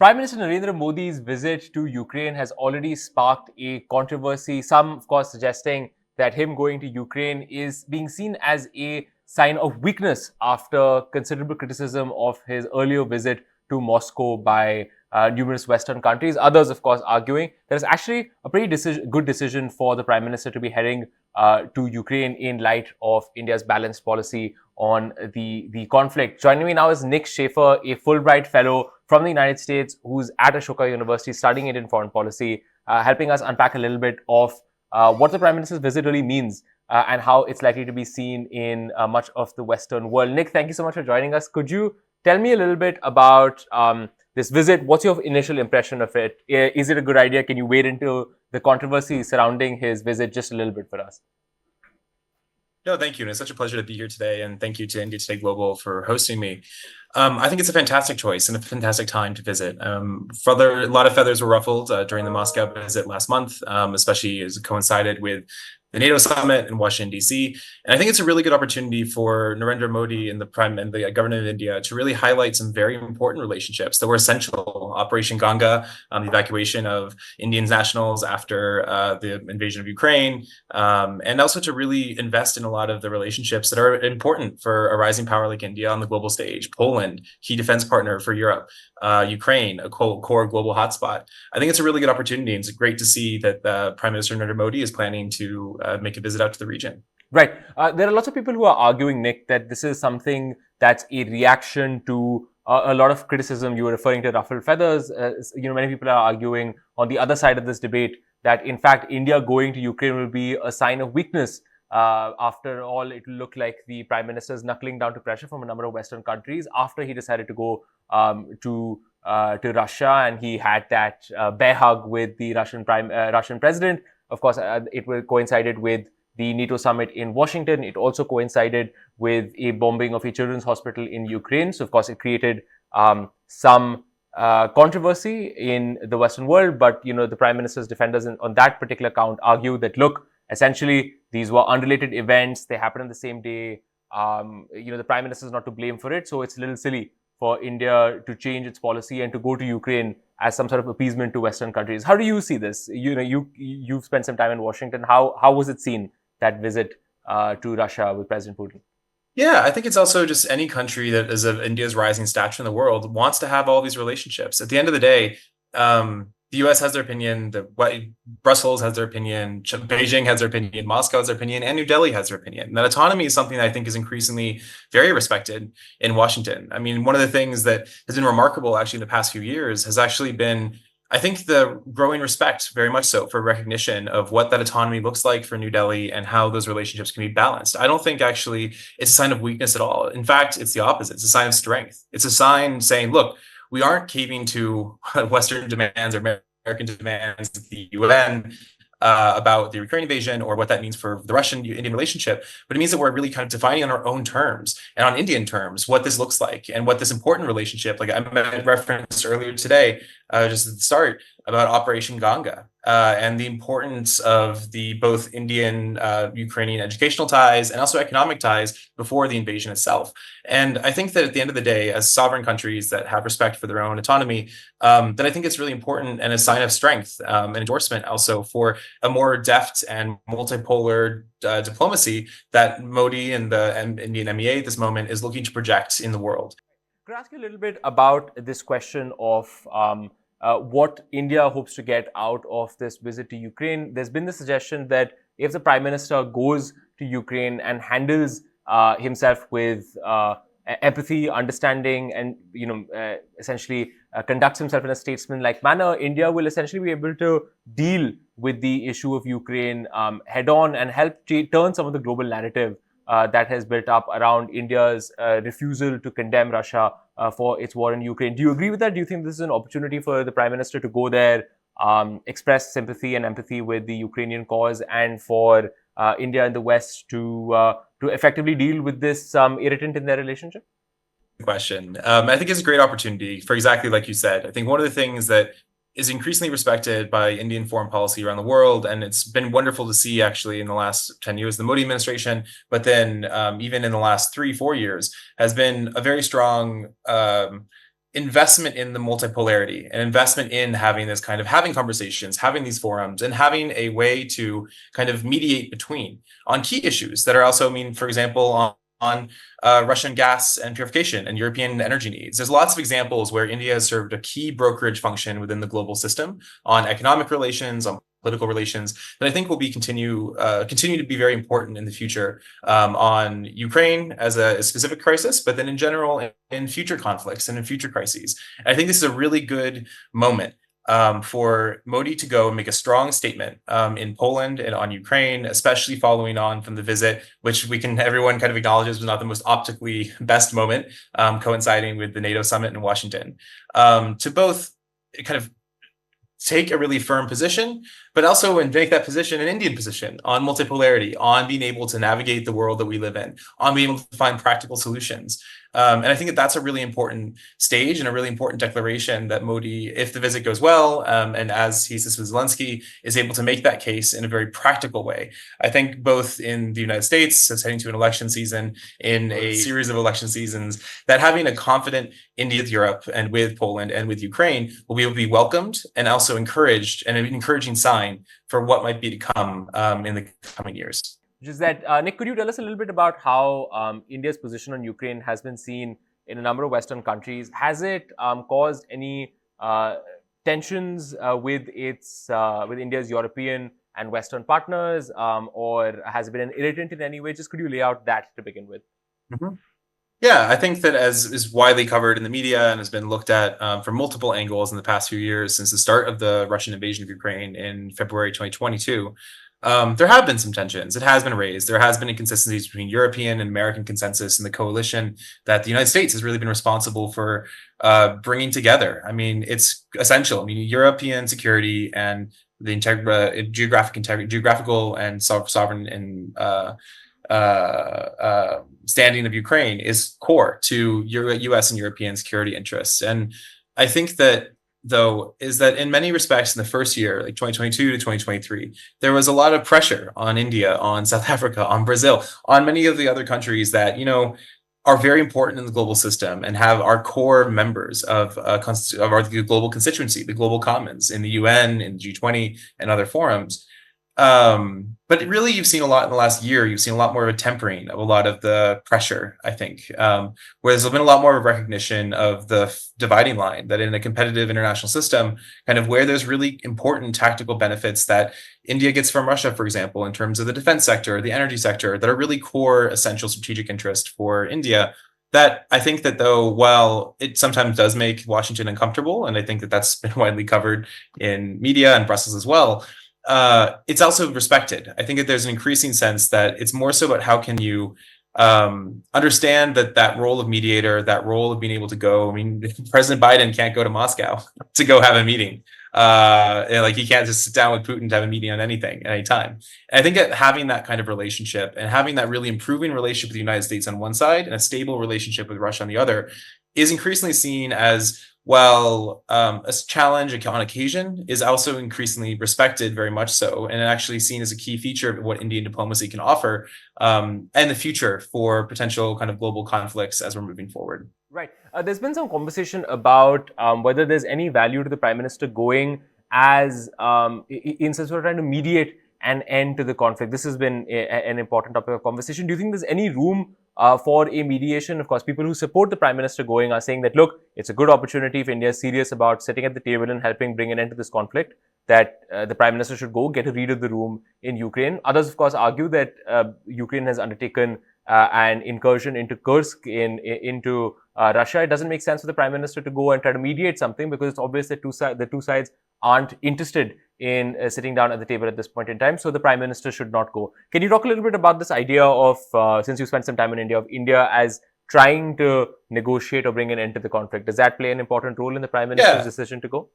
Prime Minister Narendra Modi's visit to Ukraine has already sparked a controversy. Some, of course, suggesting that him going to Ukraine is being seen as a sign of weakness after considerable criticism of his earlier visit to Moscow by numerous Western countries. Others, of course, arguing that it's actually a pretty good decision for the Prime Minister to be heading to Ukraine in light of India's balanced policy on the conflict. Joining me now is Nick Shafer, a Fulbright Fellow from the United States who's at Ashoka University studying Indian foreign policy, helping us unpack a little bit of what the Prime Minister's visit really means and how it's likely to be seen in much of the Western world. Nick, thank you so much for joining us. Could you tell me a little bit about this visit? What's your initial impression of it? Is it a good idea? Can you wade into the controversy surrounding his visit just a little bit for us? No, thank you. And it's such a pleasure to be here today. And thank you to India Today Global for hosting me. I think it's a fantastic choice and a fantastic time to visit. A lot of feathers were ruffled during the Moscow visit last month, especially as it coincided with the NATO summit in Washington, D.C. And I think it's a really good opportunity for Narendra Modi and the government of India to really highlight some very important relationships that were essential. Operation Ganga, the evacuation of Indian nationals after the invasion of Ukraine, and also to really invest in a lot of the relationships that are important for a rising power like India on the global stage. Poland, key defense partner for Europe, Ukraine, a core global hotspot. I think it's a really good opportunity, and it's great to see that Prime Minister Narendra Modi is planning to make a visit out to the region. Right. There are lots of people who are arguing, Nick, that this is something that's a reaction to a lot of criticism. You were referring to ruffled feathers. Many people are arguing on the other side of this debate that, in fact, India going to Ukraine will be a sign of weakness. After all, it will look like the Prime Minister is knuckling down to pressure from a number of Western countries after he decided to go to Russia, and he had that bear hug with the Russian president. Of course, it coincided with the NATO summit in Washington. It also coincided with a bombing of a children's hospital in Ukraine. So, of course, it created some controversy in the Western world. But, the Prime Minister's defenders on that particular count argue that, look, essentially, these were unrelated events. They happened on the same day. The Prime Minister is not to blame for it. So it's a little silly for India to change its policy and to go to Ukraine as some sort of appeasement to Western countries. How do you see this? You've spent some time in Washington. How was it seen, that visit to Russia with President Putin? Yeah, I think it's also just any country that is of India's rising stature in the world wants to have all these relationships. At the end of the day, the U.S. has their opinion, Brussels has their opinion, Beijing has their opinion, Moscow has their opinion, and New Delhi has their opinion. And that autonomy is something that I think is increasingly very respected in Washington. I mean, one of the things that has been remarkable actually in the past few years has actually been, I think, the growing respect, very much so, for recognition of what that autonomy looks like for New Delhi and how those relationships can be balanced. I don't think actually it's a sign of weakness at all. In fact, it's the opposite. It's a sign of strength. It's a sign saying, look, we aren't caving to Western demands or American demands of the UN about the Ukraine invasion or what that means for the Russian-Indian relationship, but it means that we're really kind of defining on our own terms and on Indian terms what this looks like and what this important relationship, like I referenced earlier today, just at the start, about Operation Ganga and the importance of the both Indian, Ukrainian educational ties and also economic ties before the invasion itself. And I think that at the end of the day, as sovereign countries that have respect for their own autonomy, that I think it's really important and a sign of strength and endorsement also for a more deft and multipolar diplomacy that Modi and the Indian MEA at this moment is looking to project in the world. Could I ask you a little bit about this question of what India hopes to get out of this visit to Ukraine? There's been the suggestion that if the Prime Minister goes to Ukraine and handles himself with empathy, understanding, and essentially conducts himself in a statesman-like manner, India will essentially be able to deal with the issue of Ukraine head-on and help turn some of the global narrative that has built up around India's refusal to condemn Russia for its war in Ukraine. Do you agree with that? Do you think this is an opportunity for the Prime Minister to go there, express sympathy and empathy with the Ukrainian cause, and for India and the West to effectively deal with this irritant in their relationship? Question. I think it's a great opportunity for exactly like you said. I think one of the things that is increasingly respected by Indian foreign policy around the world, and it's been wonderful to see actually in the last 10 years, the Modi administration, but then even in the last 3-4 years, has been a very strong investment in the multipolarity, an investment in having this kind of having conversations, having these forums, and having a way to kind of mediate between on key issues that are also, for example, on Russian gas and purification and European energy needs. There's lots of examples where India has served a key brokerage function within the global system on economic relations, on political relations, that I think will be continue to be very important in the future, on Ukraine as a specific crisis, but then in general in future conflicts and in future crises. And I think this is a really good moment for Modi to go and make a strong statement in Poland and on Ukraine, especially following on from the visit, which everyone kind of acknowledges was not the most optically best moment, coinciding with the NATO summit in Washington, to both kind of take a really firm position, but also make that position an Indian position on multipolarity, on being able to navigate the world that we live in, on being able to find practical solutions. And I think that that's a really important stage and a really important declaration that Modi, if the visit goes well, and as he says with Zelensky, is able to make that case in a very practical way. I think both in the United States, as heading to an election season, in a series of election seasons, that having a confident India with Europe and with Poland and with Ukraine will be able to be welcomed and also encouraged, and an encouraging sign for what might be to come in the coming years. Which is that, Nick, could you tell us a little bit about how India's position on Ukraine has been seen in a number of Western countries? Has it caused any tensions with India's European and Western partners, or has it been an irritant in any way? Just could you lay out that to begin with? Mm-hmm. Yeah, I think that, as is widely covered in the media and has been looked at from multiple angles in the past few years since the start of the Russian invasion of Ukraine in February 2022, there have been some tensions. It has been raised. There has been inconsistencies between European and American consensus in the coalition that the United States has really been responsible for bringing together. It's essential. European security and the geographical and sovereign and standing of Ukraine is core to U.S. and European security interests. And I think that, though, is that in many respects in the first year, like 2022 to 2023, there was a lot of pressure on India, on South Africa, on Brazil, on many of the other countries that, are very important in the global system and are core members of our global constituency, the global commons in the UN, in the G20, and other forums. But really, you've seen a lot in the last year. You've seen a lot more of a tempering of a lot of the pressure, I think, where there's been a lot more of a recognition of the dividing line, that in a competitive international system, kind of where there's really important tactical benefits that India gets from Russia, for example, in terms of the defense sector, the energy sector, that are really core, essential strategic interest for India. That I think that, though, while it sometimes does make Washington uncomfortable, and I think that that's been widely covered in media and Brussels as well, it's also respected. I think that there's an increasing sense that it's more so about how can you understand that role of mediator, that role of being able to go. President Biden can't go to Moscow to go have a meeting. He can't just sit down with Putin to have a meeting on anything at any time. And I think that having that kind of relationship and having that really improving relationship with the United States on one side and a stable relationship with Russia on the other is increasingly seen as, while a challenge on occasion, is also increasingly respected, very much so, and actually seen as a key feature of what Indian diplomacy can offer and the future for potential kind of global conflicts as we're moving forward. Right. There's been some conversation about whether there's any value to the Prime Minister going as in sort of trying to mediate an end to the conflict. This has been an important topic of conversation. Do you think there's any room for a mediation? Of course, people who support the Prime Minister going are saying that, look, it's a good opportunity if India is serious about sitting at the table and helping bring an end to this conflict, that the Prime Minister should go get a read of the room in Ukraine. Others, of course, argue that Ukraine has undertaken an incursion into Kursk into Russia. It doesn't make sense for the Prime Minister to go and try to mediate something, because it's obvious that the two sides aren't interested in sitting down at the table at this point in time. So the Prime Minister should not go. Can you talk a little bit about this idea of, since you spent some time in India, of India as trying to negotiate or bring an end to the conflict? Does that play an important role in the Prime Minister's decision to go?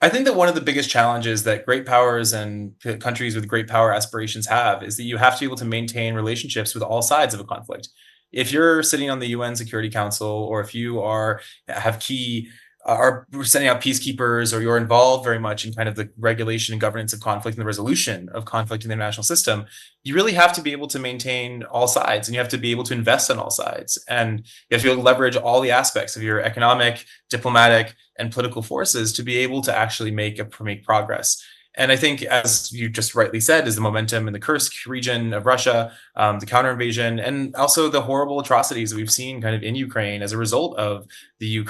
I think that one of the biggest challenges that great powers and countries with great power aspirations have is that you have to be able to maintain relationships with all sides of a conflict. If you're sitting on the UN Security Council, or if you have key are sending out peacekeepers, or you're involved very much in kind of the regulation and governance of conflict and the resolution of conflict in the international system, you really have to be able to maintain all sides, and you have to be able to invest on all sides. And you have to be able to leverage all the aspects of your economic, diplomatic, and political forces to be able to actually make progress. And I think, as you just rightly said, is the momentum in the Kursk region of Russia, the counter invasion, and also the horrible atrocities that we've seen kind of in Ukraine as a result of the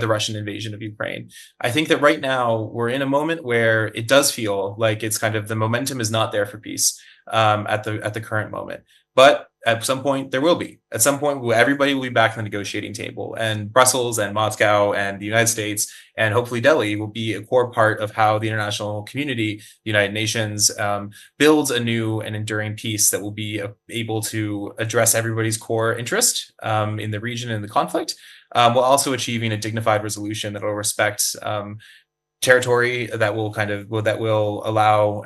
Russian invasion of Ukraine. I think that right now we're in a moment where it does feel like it's kind of the momentum is not there for peace at the current moment. But at some point there will be. At some point, everybody will be back on the negotiating table, and Brussels and Moscow and the United States and hopefully Delhi will be a core part of how the international community, the United Nations, builds a new and enduring peace that will be able to address everybody's core interest in the region and the conflict, while also achieving a dignified resolution that will respect territory that will allow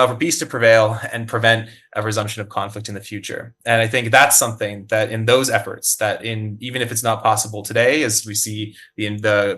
for peace to prevail and prevent a resumption of conflict in the future. And I think that's something that in those efforts, even if it's not possible today, as we see the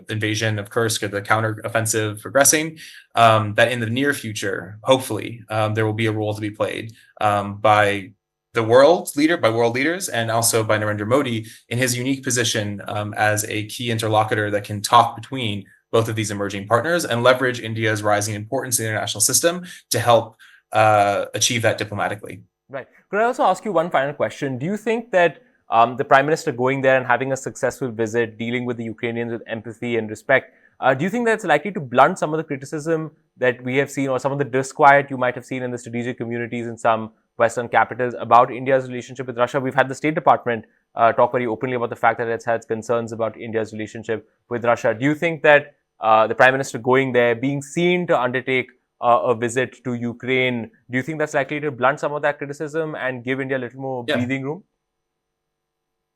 invasion of Kursk or the counteroffensive progressing, that in the near future, hopefully, there will be a role to be played by world leaders, and also by Narendra Modi in his unique position as a key interlocutor that can talk between both of these emerging partners and leverage India's rising importance in the international system to help achieve that diplomatically. Right. Could I also ask you one final question? Do you think that the Prime Minister going there and having a successful visit, dealing with the Ukrainians with empathy and respect, do you think that's likely to blunt some of the criticism that we have seen, or some of the disquiet you might have seen in the strategic communities in some Western capitals about India's relationship with Russia? We've had the State Department talk very openly about the fact that it's had concerns about India's relationship with Russia. Do you think that the Prime Minister going there, being seen to undertake a visit to Ukraine, do you think that's likely to blunt some of that criticism and give India a little more breathing room?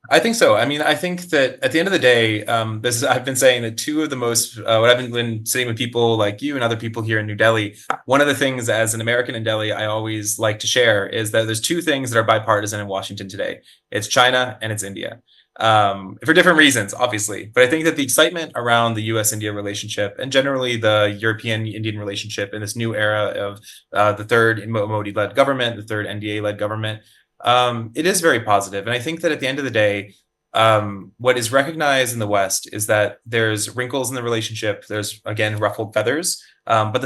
I think so. I mean, I think that at the end of the day, I've been saying that two of the most, what I've been sitting with people like you and other people here in New Delhi, one of the things as an American in Delhi, I always like to share is that there's two things that are bipartisan in Washington today. It's China and it's India. For different reasons, obviously. But I think that the excitement around the US-India relationship, and generally the European-Indian relationship in this new era of the third Modi-led government, the third NDA-led government, it is very positive. And I think that at the end of the day, what is recognized in the West is that there's wrinkles in the relationship. There's, again, ruffled feathers. But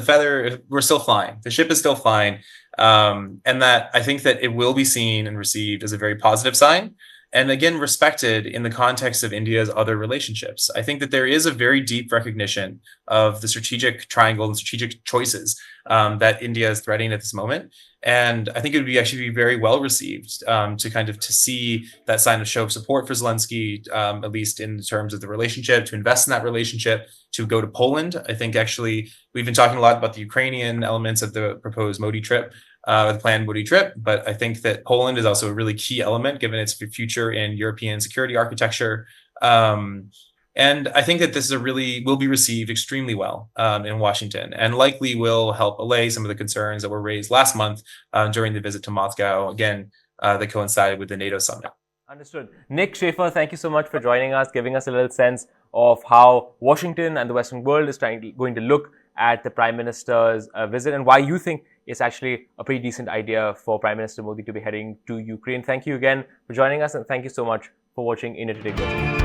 we're still flying. The ship is still flying. And that I think that it will be seen and received as a very positive sign. And again, respected in the context of India's other relationships. I think that there is a very deep recognition of the strategic triangle and strategic choices that India is threading at this moment. And I think it would actually be very well received to see that show of support for Zelensky, at least in terms of the relationship, to invest in that relationship, to go to Poland. I think actually we've been talking a lot about the Ukrainian elements of the proposed Modi trip, the planned Modi trip, but I think that Poland is also a really key element given its future in European security architecture. And I think that this will be received extremely well in Washington, and likely will help allay some of the concerns that were raised last month during the visit to Moscow, again, that coincided with the NATO summit. Understood. Nick Shafer, thank you so much for joining us, giving us a little sense of how Washington and the Western world is going to look at the Prime Minister's visit, and why you think it's actually a pretty decent idea for Prime Minister Modi to be heading to Ukraine. Thank you again for joining us, and thank you so much for watching India Today Global.